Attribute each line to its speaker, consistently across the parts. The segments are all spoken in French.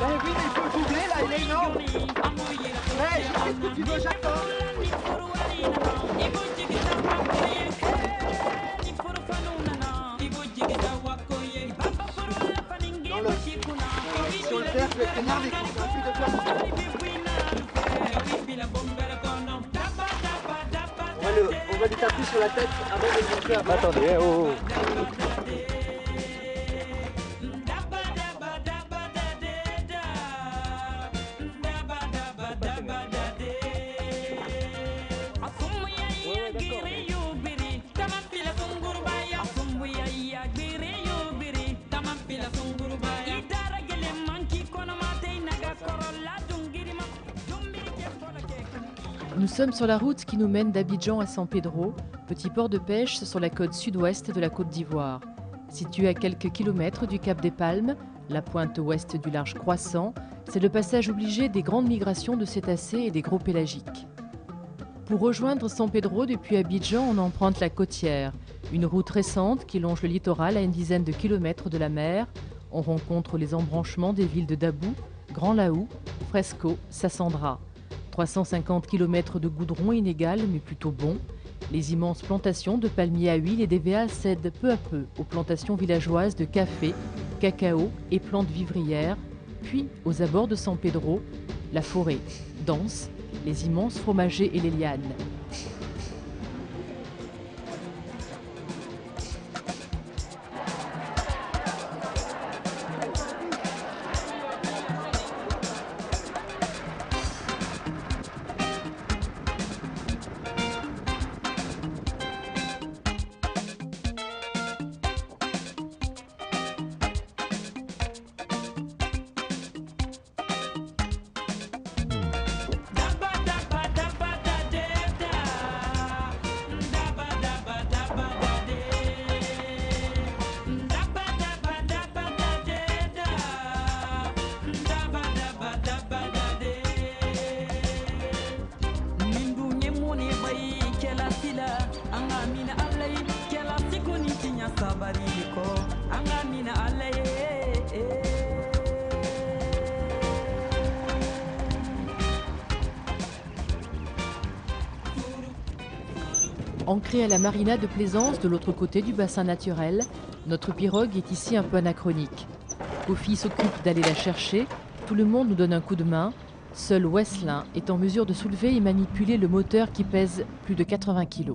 Speaker 1: Eh oui, mais il faut le doubler là, il est énorme. Hey, qu'est-ce que tu veux, j'attends. Dans le... Sur le terre, je vais être énervé quand c'est un truc de toi. On va lui taper sur la tête avant de le monter après.
Speaker 2: Attendez, oh, oh.
Speaker 3: Nous sommes sur la route qui nous mène d'Abidjan à San Pedro, petit port de pêche sur la côte sud-ouest de la Côte d'Ivoire. Situé à quelques kilomètres du Cap des Palmes, la pointe ouest du large croissant, c'est le passage obligé des grandes migrations de cétacés et des gros pélagiques. Pour rejoindre San Pedro depuis Abidjan, on emprunte la côtière, une route récente qui longe le littoral à une dizaine de kilomètres de la mer. On rencontre les embranchements des villes de Dabou, Grand Laou, Fresco, Sassandra. 350 km de goudron inégal mais plutôt bon. Les immenses plantations de palmiers à huile et d'EVA cèdent peu à peu aux plantations villageoises de café, cacao et plantes vivrières. Puis, aux abords de San Pedro, la forêt dense, les immenses fromagers et les lianes. Ancrée à la marina de Plaisance de l'autre côté du bassin naturel, notre pirogue est ici un peu anachronique. Kofi s'occupe d'aller la chercher, tout le monde nous donne un coup de main. Seul Weslin est en mesure de soulever et manipuler le moteur qui pèse plus de 80 kg.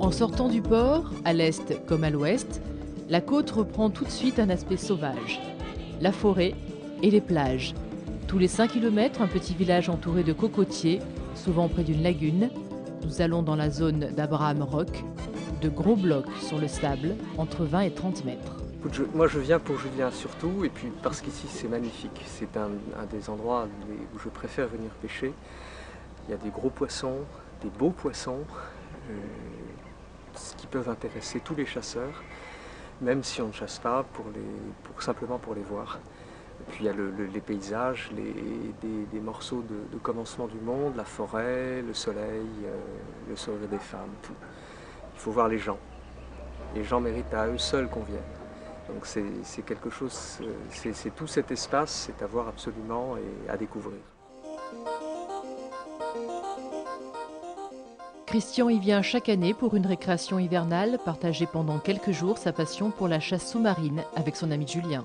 Speaker 3: En sortant du port, à l'est comme à l'ouest, la côte reprend tout de suite un aspect sauvage. La forêt et les plages. Tous les 5 km, un petit village entouré de cocotiers, souvent près d'une lagune. Nous allons dans la zone d'Abraham Rock, de gros blocs sur le sable, entre 20 et 30 mètres.
Speaker 2: Moi je viens pour Julien surtout, et puis parce qu'ici c'est magnifique. C'est un des endroits où je préfère venir pêcher. Il y a des gros poissons, des beaux poissons, qui peuvent intéresser tous les chasseurs, même si on ne chasse pas, simplement pour les voir. Et puis il y a les paysages, des morceaux de commencement du monde, la forêt, le soleil des femmes, tout. Il faut voir les gens. Les gens méritent à eux seuls qu'on vienne. Donc c'est quelque chose, c'est tout cet espace, c'est à voir absolument et à découvrir.
Speaker 3: Christian y vient chaque année pour une récréation hivernale, partager pendant quelques jours sa passion pour la chasse sous-marine avec son ami Julien.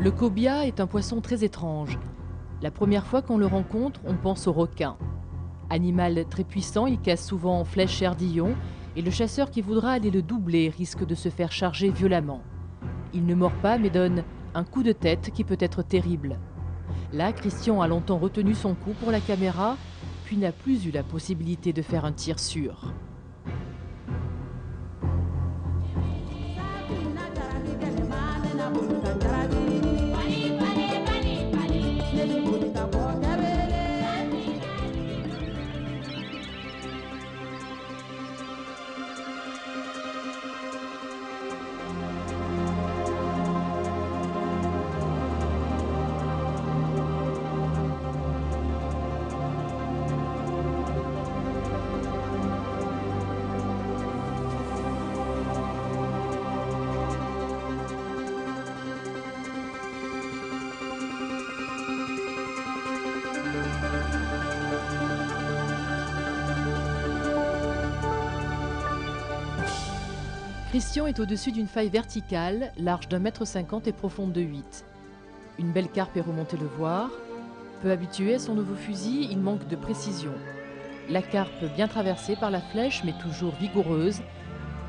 Speaker 3: Le cobia est un poisson très étrange. La première fois qu'on le rencontre, on pense au requin. Animal très puissant, il casse souvent en flèche et ardillon, et le chasseur qui voudra aller le doubler risque de se faire charger violemment. Il ne mord pas mais donne un coup de tête qui peut être terrible. Là, Christian a longtemps retenu son coup pour la caméra, puis n'a plus eu la possibilité de faire un tir sûr. Christian est au-dessus d'une faille verticale, large d'1,50 m et profonde de 8. Une belle carpe est remontée le voir. Peu habitué à son nouveau fusil, il manque de précision. La carpe, bien traversée par la flèche, mais toujours vigoureuse,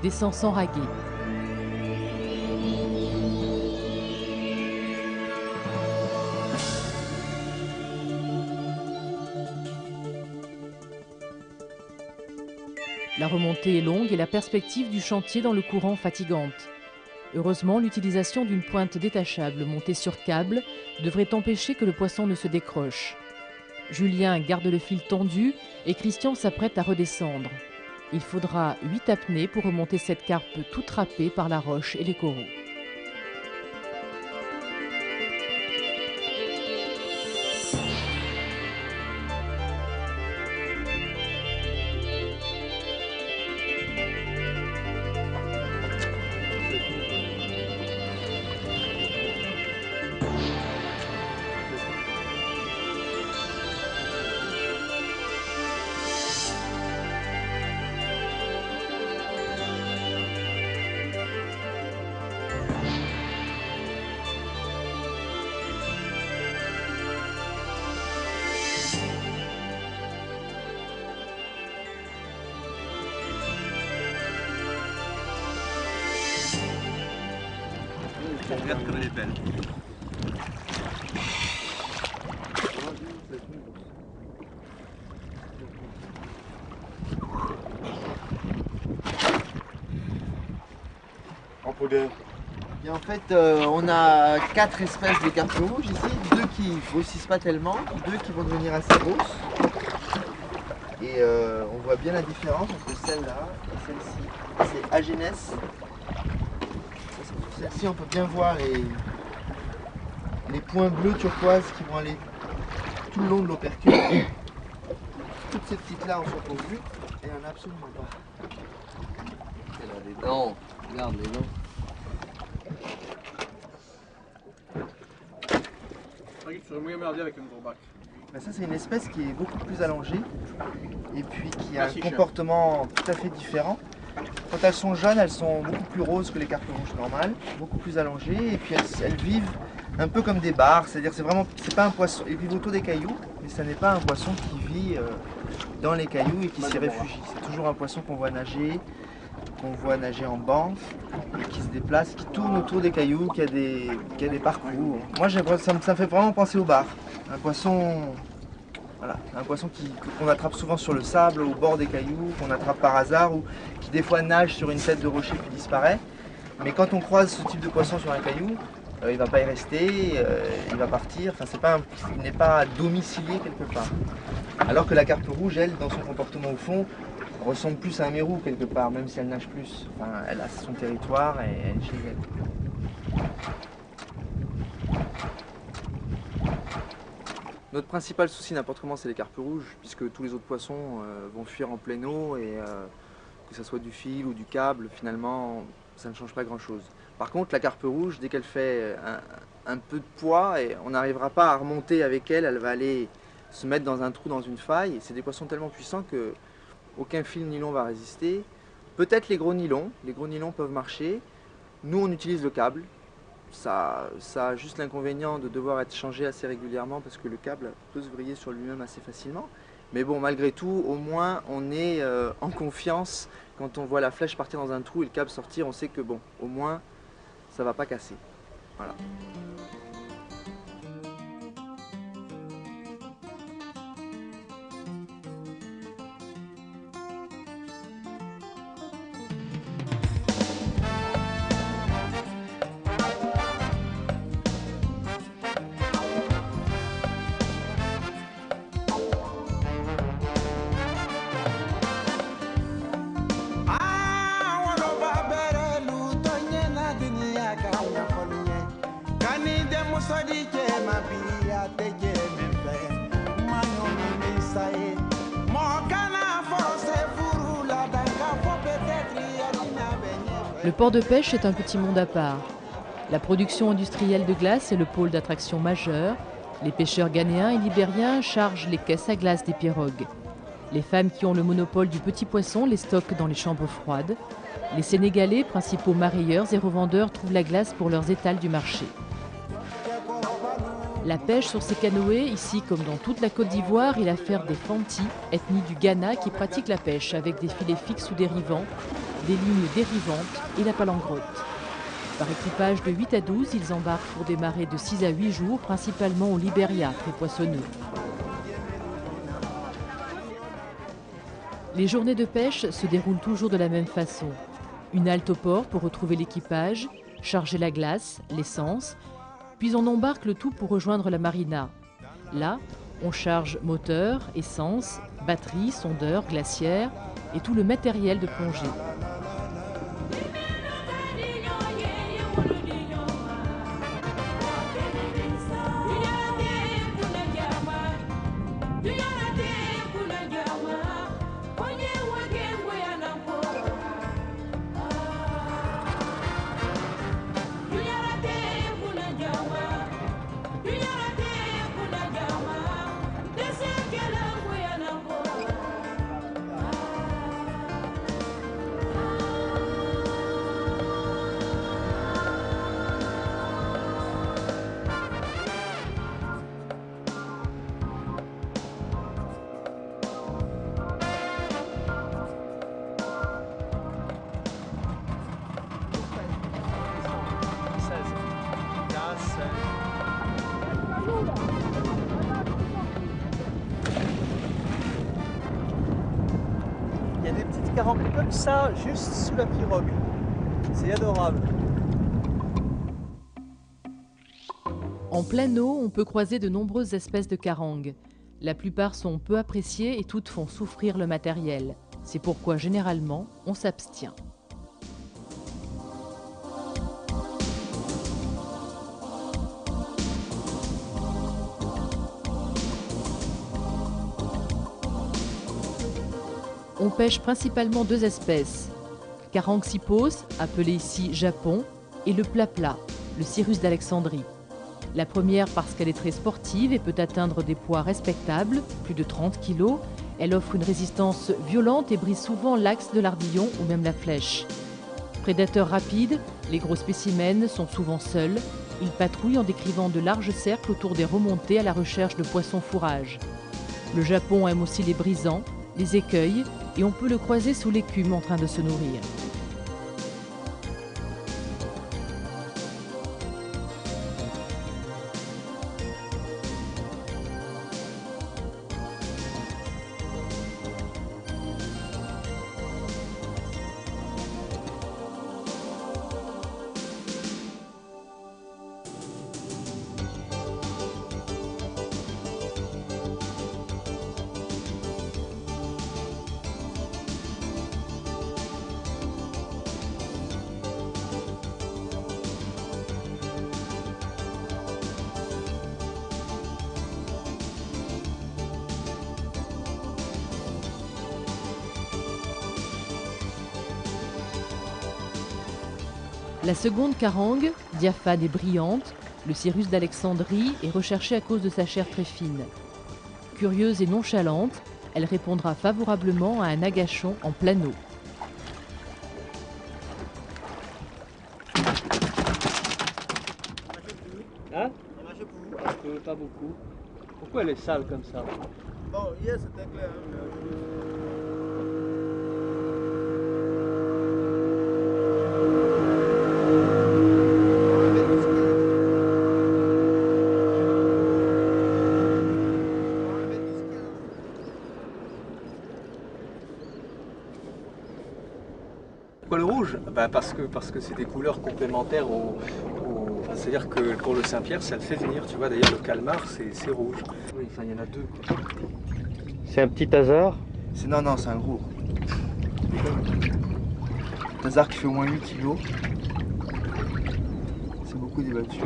Speaker 3: descend sans raguer. La remontée est longue et la perspective du chantier dans le courant fatigante. Heureusement, l'utilisation d'une pointe détachable montée sur câble devrait empêcher que le poisson ne se décroche. Julien garde le fil tendu et Christian s'apprête à redescendre. Il faudra 8 apnées pour remonter cette carpe toute râpée par la roche et les coraux.
Speaker 4: Regarde comme elle est belle.
Speaker 5: En poudre. Et en fait, on a 4 espèces de carpes rouges ici, 2 qui grossissent pas tellement, 2 qui vont devenir assez grosses. Et on voit bien la différence entre celle-là et celle-ci. C'est Agénès. Celle-ci, on peut bien voir les points bleus turquoise qui vont aller tout le long de l'opercule. Toutes ces petites-là en sont pourvues et il n'y en a absolument pas.
Speaker 4: Elle a des dents. Regarde les dents.
Speaker 5: Ben ça, c'est une espèce qui est beaucoup plus allongée et puis qui a un comportement tout à fait différent. Quand elles sont jeunes, elles sont beaucoup plus roses que les carpes rouges normales, beaucoup plus allongées, et puis elles vivent un peu comme des bars, c'est-à-dire c'est pas un poisson, ils vivent autour des cailloux, mais ce n'est pas un poisson qui vit dans les cailloux et qui s'y réfugie. C'est toujours un poisson qu'on voit nager en banc, et qui se déplace, qui tourne autour des cailloux, qui a des parcours. Moi, ça me fait vraiment penser au bar, un poisson. Voilà, un poisson qu'on attrape souvent sur le sable, au bord des cailloux, qu'on attrape par hasard ou qui des fois nage sur une tête de rocher puis disparaît. Mais quand on croise ce type de poisson sur un caillou, il ne va pas y rester, il va partir. Enfin, il n'est pas domicilié quelque part. Alors que la carpe rouge, elle, dans son comportement au fond, ressemble plus à un mérou quelque part, même si elle nage plus. Enfin, elle a son territoire et elle est chez elle. Notre principal souci n'importe comment, c'est les carpes rouges, puisque tous les autres poissons vont fuir en pleine eau et que ce soit du fil ou du câble, finalement, ça ne change pas grand-chose. Par contre, la carpe rouge, dès qu'elle fait un peu de poids, et on n'arrivera pas à remonter avec elle, elle va aller se mettre dans un trou, dans une faille. C'est des poissons tellement puissants que aucun fil nylon va résister. Peut-être les gros nylons peuvent marcher. Nous, on utilise le câble. ça a juste l'inconvénient de devoir être changé assez régulièrement parce que le câble peut se vriller sur lui-même assez facilement. Mais bon, malgré tout, au moins on est en confiance quand on voit la flèche partir dans un trou et le câble sortir, on sait que bon, au moins ça va pas casser. Voilà.
Speaker 3: Le port de pêche est un petit monde à part. La production industrielle de glace est le pôle d'attraction majeur. Les pêcheurs ghanéens et libériens chargent les caisses à glace des pirogues. Les femmes qui ont le monopole du petit poisson les stockent dans les chambres froides. Les Sénégalais, principaux marailleurs et revendeurs, trouvent la glace pour leurs étals du marché. La pêche sur ces canoës, ici comme dans toute la Côte d'Ivoire, est l'affaire des Fanti, ethnie du Ghana qui pratique la pêche avec des filets fixes ou dérivants, des lignes dérivantes et la palangrotte. Par équipage de 8 à 12, ils embarquent pour des marées de 6 à 8 jours, principalement au Libéria, très poissonneux. Les journées de pêche se déroulent toujours de la même façon. Une halte au port pour retrouver l'équipage, charger la glace, l'essence, puis on embarque le tout pour rejoindre la marina. Là, on charge moteur, essence, batterie, sondeur, glacière et tout le matériel de plongée.
Speaker 1: Il y a des petites carangues comme ça, juste sous la pirogue. C'est adorable.
Speaker 3: En pleine eau, on peut croiser de nombreuses espèces de carangues. La plupart sont peu appréciées et toutes font souffrir le matériel. C'est pourquoi généralement, on s'abstient. On pêche principalement deux espèces, carangue cypos, appelée ici japon, et le plat-plat, le cirrus d'Alexandrie. La première parce qu'elle est très sportive et peut atteindre des poids respectables, plus de 30 kg. Elle offre une résistance violente et brise souvent l'axe de l'ardillon ou même la flèche. Prédateurs rapides, les gros spécimens sont souvent seuls. Ils patrouillent en décrivant de larges cercles autour des remontées à la recherche de poissons fourrages. Le Japon aime aussi les brisants, les écueils, et on peut le croiser sous l'écume en train de se nourrir. La seconde carangue, diaphane et brillante, le cirrus d'Alexandrie, est recherchée à cause de sa chair très fine. Curieuse et nonchalante, elle répondra favorablement à un agachon en pleine eau.
Speaker 2: Hein? Un peu, pas beaucoup. Pourquoi elle est sale comme ça?
Speaker 5: Bon, hier c'était clair.
Speaker 2: Pourquoi le rouge? Bah parce que c'est des couleurs complémentaires enfin, c'est-à-dire que pour le Saint-Pierre, ça le fait venir, tu vois. D'ailleurs, le calmar, c'est rouge. Oui, enfin, il y en a deux, quoi. C'est un petit hasard?
Speaker 5: Non, c'est un gros. Un hasard qui fait au moins 8 kilos. C'est beaucoup débattu.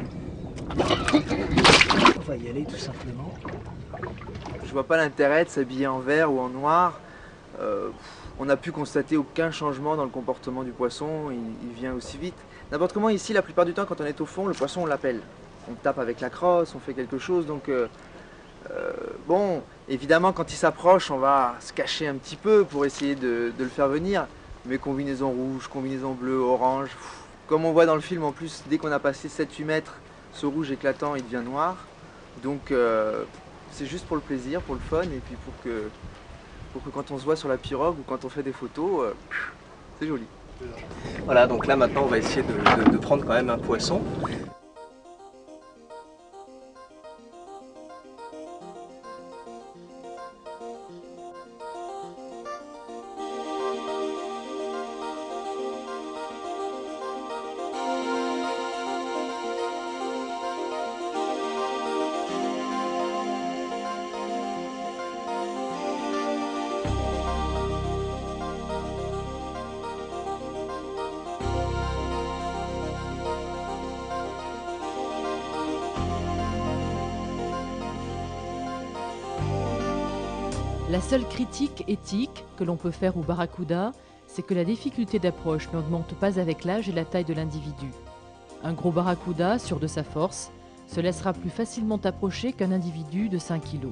Speaker 2: On va y aller, tout simplement.
Speaker 5: Je vois pas l'intérêt de s'habiller en vert ou en noir. On n'a pu constater aucun changement dans le comportement du poisson, il vient aussi vite. N'importe comment ici, la plupart du temps, quand on est au fond, le poisson on l'appelle. On tape avec la crosse, on fait quelque chose, donc bon, évidemment quand il s'approche, on va se cacher un petit peu pour essayer de le faire venir, mais combinaison rouge, combinaison bleue, orange, comme on voit dans le film en plus, dès qu'on a passé 7-8 mètres, ce rouge éclatant, il devient noir, donc c'est juste pour le plaisir, pour le fun, et puis pour que quand on se voit sur la pirogue ou quand on fait des photos, c'est joli.
Speaker 2: Voilà, donc là maintenant on va essayer de prendre quand même un poisson.
Speaker 3: La seule critique éthique que l'on peut faire au barracuda, c'est que la difficulté d'approche n'augmente pas avec l'âge et la taille de l'individu. Un gros barracuda, sûr de sa force, se laissera plus facilement approcher qu'un individu de 5 kg.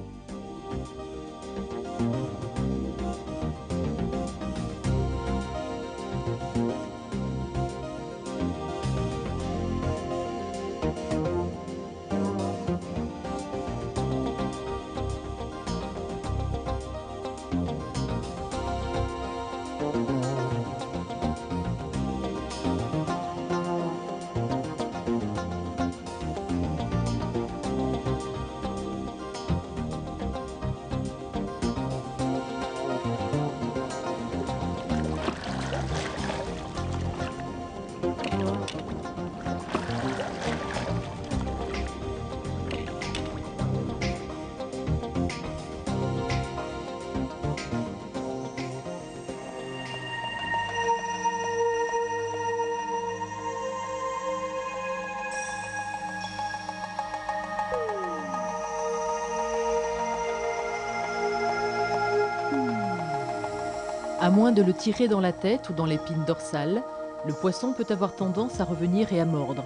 Speaker 3: À moins de le tirer dans la tête ou dans l'épine dorsale, le poisson peut avoir tendance à revenir et à mordre.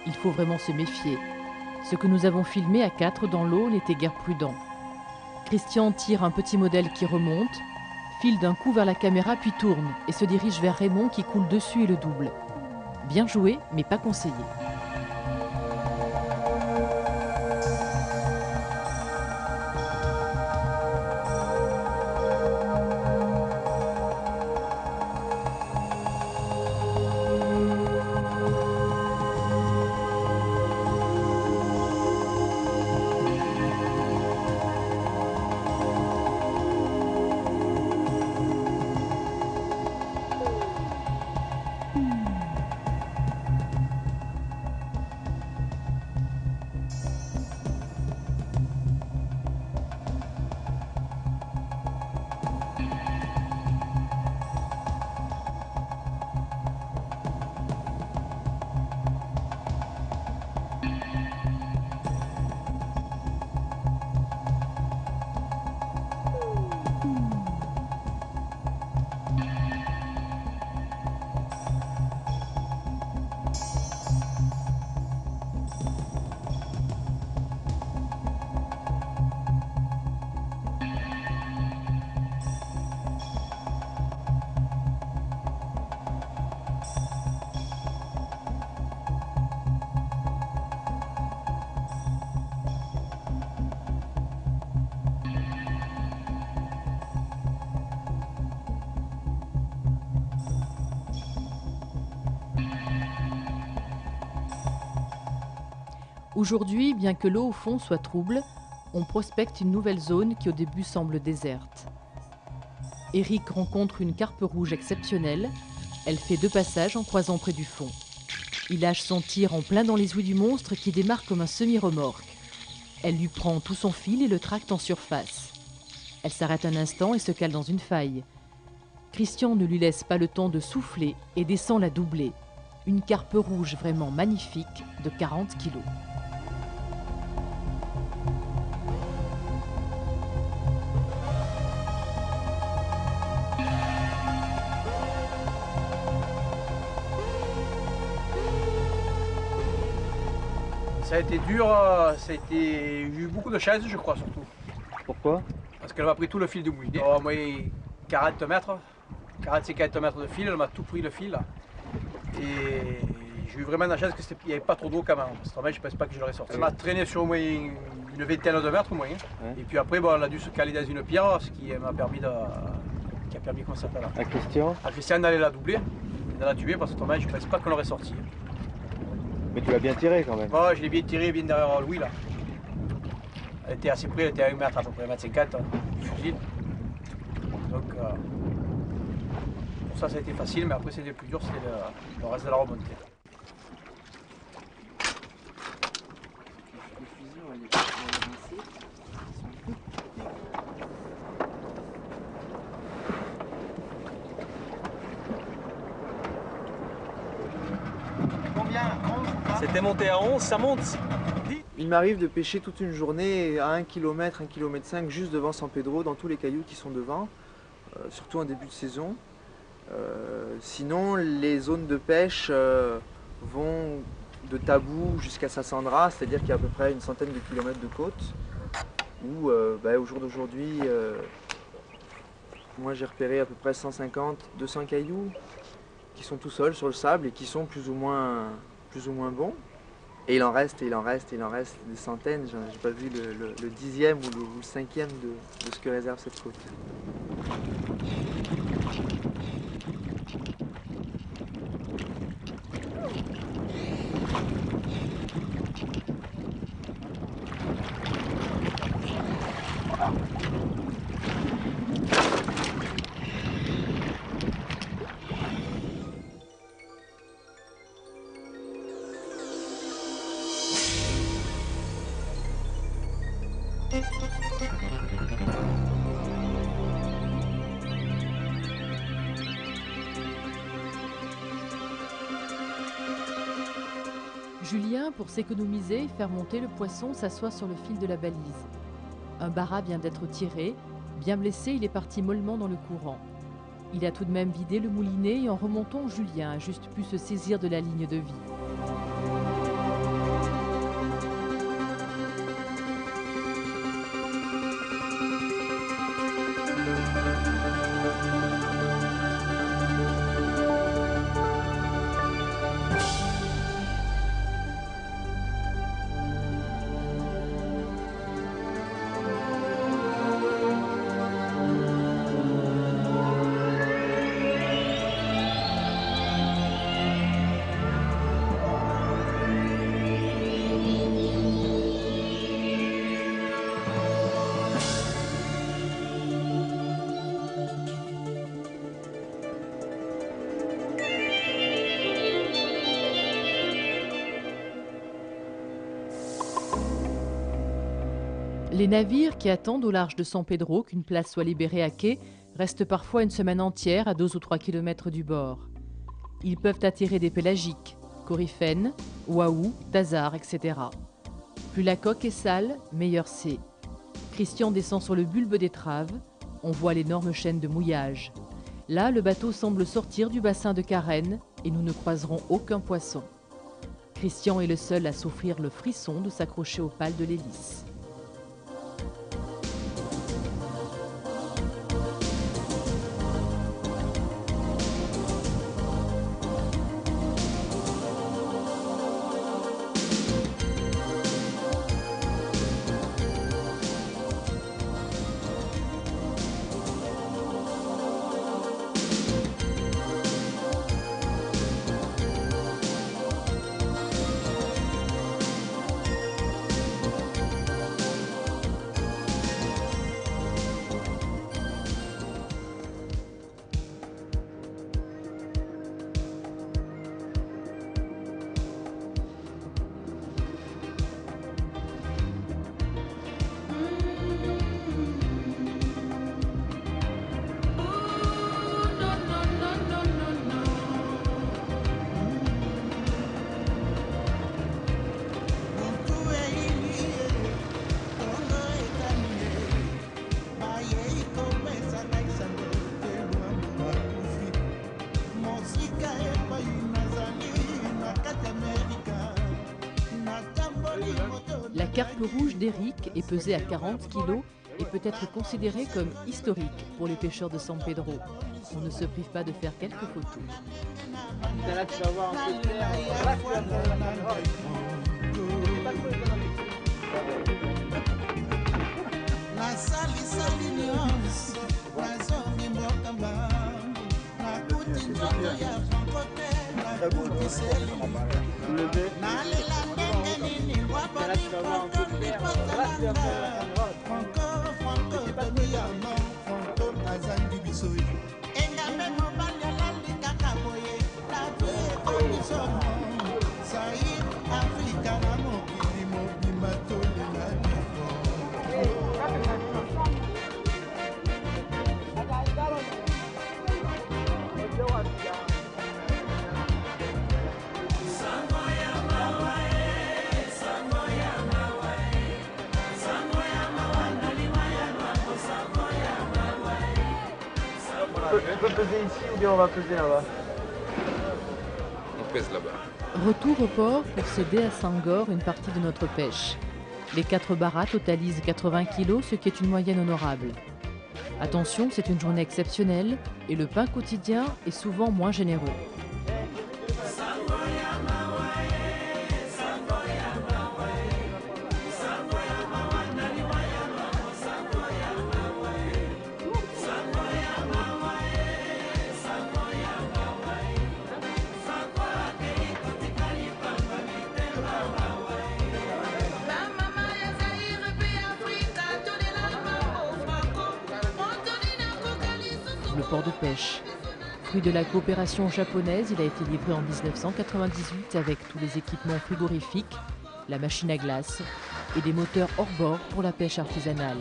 Speaker 3: Il faut vraiment se méfier. Ce que nous avons filmé à 4 dans l'eau n'était guère prudent. Christian tire un petit modèle qui remonte, file d'un coup vers la caméra puis tourne et se dirige vers Raymond qui coule dessus et le double. Bien joué, mais pas conseillé. Aujourd'hui, bien que l'eau au fond soit trouble, on prospecte une nouvelle zone qui au début semble déserte. Éric rencontre une carpe rouge exceptionnelle. Elle fait 2 passages en croisant près du fond. Il lâche son tir en plein dans les ouïes du monstre qui démarre comme un semi-remorque. Elle lui prend tout son fil et le tracte en surface. Elle s'arrête un instant et se cale dans une faille. Christian ne lui laisse pas le temps de souffler et descend la doubler. Une carpe rouge vraiment magnifique de 40 kilos.
Speaker 1: Ça a été dur, j'ai eu beaucoup de chance, je crois, surtout.
Speaker 6: Pourquoi?
Speaker 1: Parce qu'elle m'a pris tout le fil du moulinet. Au moins 40 mètres, 40-50 mètres de fil, elle m'a tout pris le fil. Et j'ai eu vraiment la chance qu'il n'y avait pas trop d'eau quand même. Parce que je ne pense pas que je l'aurais sorti. Elle m'a traîné sur au moins une vingtaine de mètres au moins. Ouais. Et puis après, bon, elle a dû se caler dans une pierre, ce qui m'a permis de. Qui a permis, comment ça s'appelle?
Speaker 6: À Christian?
Speaker 1: À Christian d'aller la doubler, de la tuer, parce que je ne pense pas qu'on l'aurait sorti.
Speaker 6: Mais tu l'as bien tiré quand même.
Speaker 1: Oh, je l'ai bien tiré, bien derrière Louis là. Elle était assez près, elle était à 1 mètre à peu près, 1,50 m du fusil. Donc pour ça, ça a été facile, mais après c'était le plus dur, c'était le reste de la remontée.
Speaker 7: C'était monté à 11, ça monte.
Speaker 5: Il m'arrive de pêcher toute une journée à 1 km, 1,5 km juste devant San Pedro, dans tous les cailloux qui sont devant, surtout en début de saison. Sinon, les zones de pêche vont de Tabou jusqu'à Sassandra, c'est-à-dire qu'il y a à peu près une centaine de kilomètres de côte, où au jour d'aujourd'hui, moi j'ai repéré à peu près 150-200 cailloux qui sont tout seuls sur le sable et qui sont plus ou moins bons. Et il en reste des centaines. J'ai pas vu le 10e ou le 5e de ce que réserve cette côte.
Speaker 3: Julien, pour s'économiser et faire monter le poisson, s'assoit sur le fil de la balise. Un barra vient d'être tiré. Bien blessé, il est parti mollement dans le courant. Il a tout de même vidé le moulinet et en remontant, Julien a juste pu se saisir de la ligne de vie. Les navires qui attendent au large de San Pedro qu'une place soit libérée à quai restent parfois une semaine entière à 2 ou 3 kilomètres du bord. Ils peuvent attirer des pélagiques, coryphènes, waouh, tazars, etc. Plus la coque est sale, meilleur c'est. Christian descend sur le bulbe d'étrave. On voit l'énorme chaîne de mouillage. Là, le bateau semble sortir du bassin de Carène et nous ne croiserons aucun poisson. Christian est le seul à souffrir le frisson de s'accrocher aux pales de l'hélice. carpe rouge d'Éric est pesé à 40 kg et peut être considéré comme historique pour les pêcheurs de San Pedro. On ne se prive pas de faire quelques photos.
Speaker 1: Là, tu vas voir un peu de terre. Là, tu vas
Speaker 5: On peut peser ici ou bien on va peser là-bas?
Speaker 8: On pèse là-bas.
Speaker 3: Retour au port pour céder à Sangor une partie de notre pêche. Les 4 barras totalisent 80 kg, ce qui est une moyenne honorable. Attention, c'est une journée exceptionnelle et le pain quotidien est souvent moins généreux. Le port de pêche. Fruit de la coopération japonaise, il a été livré en 1998 avec tous les équipements frigorifiques, la machine à glace et des moteurs hors bord pour la pêche artisanale.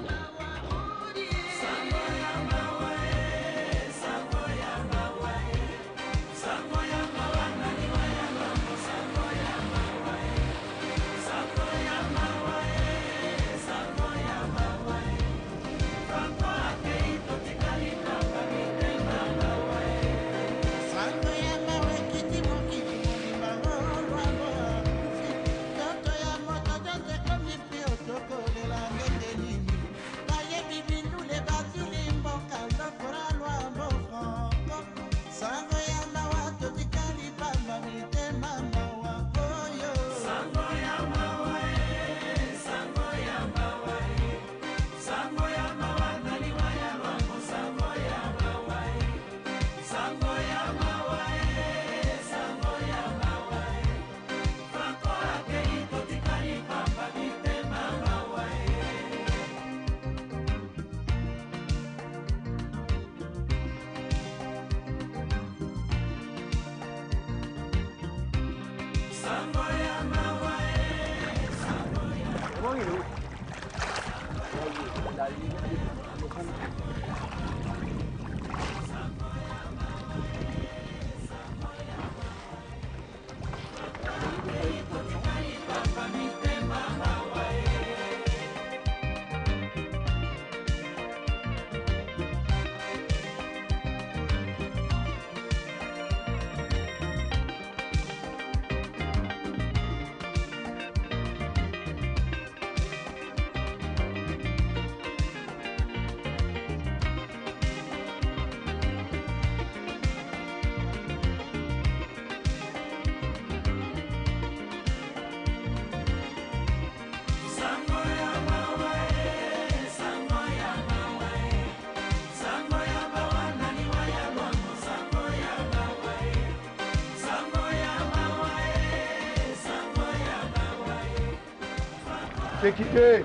Speaker 5: J'ai quitté.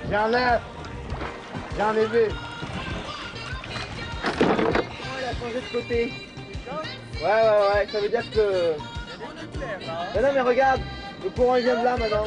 Speaker 5: J'ai un lèvre. J'ai un élevé. Oh, il a changé de côté. Ouais, ça veut dire que... Mais non, mais regarde, le courant il vient de là maintenant.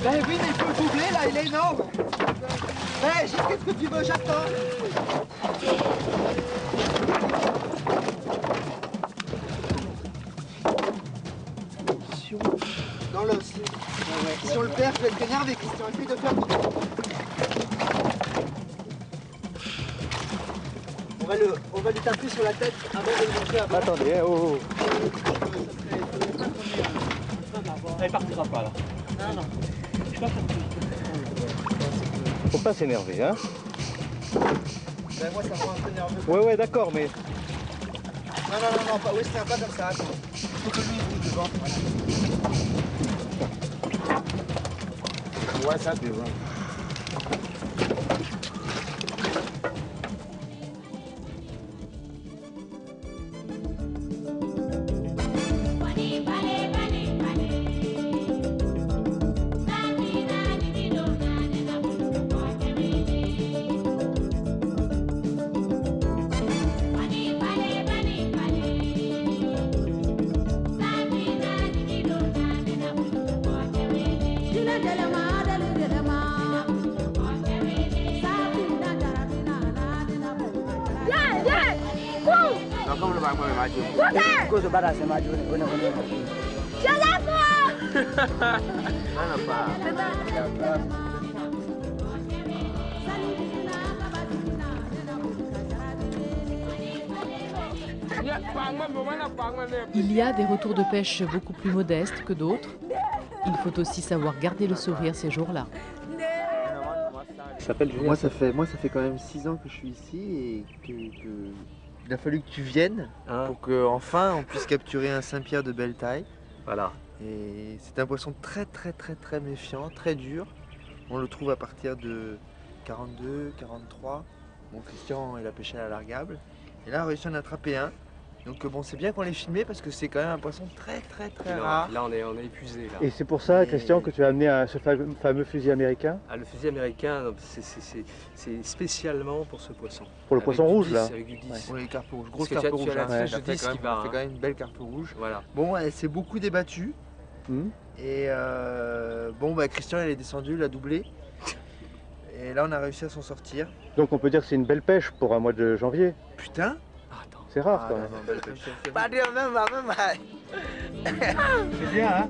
Speaker 5: Ben oui, mais il faut le doubler là, il est énorme. Ben Gilles, qu'est-ce que tu veux? J'attends. Dans l'os. Si on le perd, je vais être énervé, Christian. Essaye de faire. On va lui taper sur la tête avant de le manger avant.
Speaker 6: Attendez, oh, oh.
Speaker 7: Elle partira pas là.
Speaker 5: Non, non.
Speaker 6: Faut pas s'énerver, hein.
Speaker 5: Ben moi ça me rend un peu nerveux.
Speaker 6: Ouais, d'accord, mais...
Speaker 5: Non, pas, oui, c'est pas comme ça, attends. Faut que lui il bouge devant.
Speaker 6: Ouais, ça devant.
Speaker 3: Il y a des retours de pêche beaucoup plus modestes que d'autres. Il faut aussi savoir garder le sourire ces jours-là.
Speaker 5: Moi ça fait quand même 6 ans que je suis ici et il a fallu que tu viennes pour qu'enfin on puisse capturer un Saint-Pierre de belle taille.
Speaker 2: Voilà.
Speaker 5: Et c'est un poisson très méfiant, très dur. On le trouve à partir de 42, 43. Bon, Christian il a pêché à la largable. Et là on a réussi à en attraper un. Donc bon, c'est bien qu'on l'ait filmé parce que c'est quand même un poisson très rare.
Speaker 2: Là, on est épuisé. Là.
Speaker 6: Et c'est pour ça, Christian, que tu as amené ce fameux fusil américain?
Speaker 2: Ah, le fusil américain, c'est spécialement pour ce poisson.
Speaker 6: Pour le poisson rouge, là?
Speaker 2: Avec du 10.
Speaker 5: Oui, carpe rouge, grosse
Speaker 2: Parce que
Speaker 5: carpe rouge.
Speaker 2: tu as la flèche de 10 qui va...
Speaker 5: On fait quand même une belle carpe rouge.
Speaker 2: Voilà.
Speaker 5: Bon, elle s'est beaucoup débattue. Et bon, bah, Christian, il est descendu, il a doublé. Et là, on a réussi à s'en sortir.
Speaker 6: Donc on peut dire que c'est une belle pêche pour un mois de janvier.
Speaker 5: Putain!
Speaker 6: C'est rare quand même.
Speaker 5: Pas dire même.
Speaker 6: C'est bien, hein?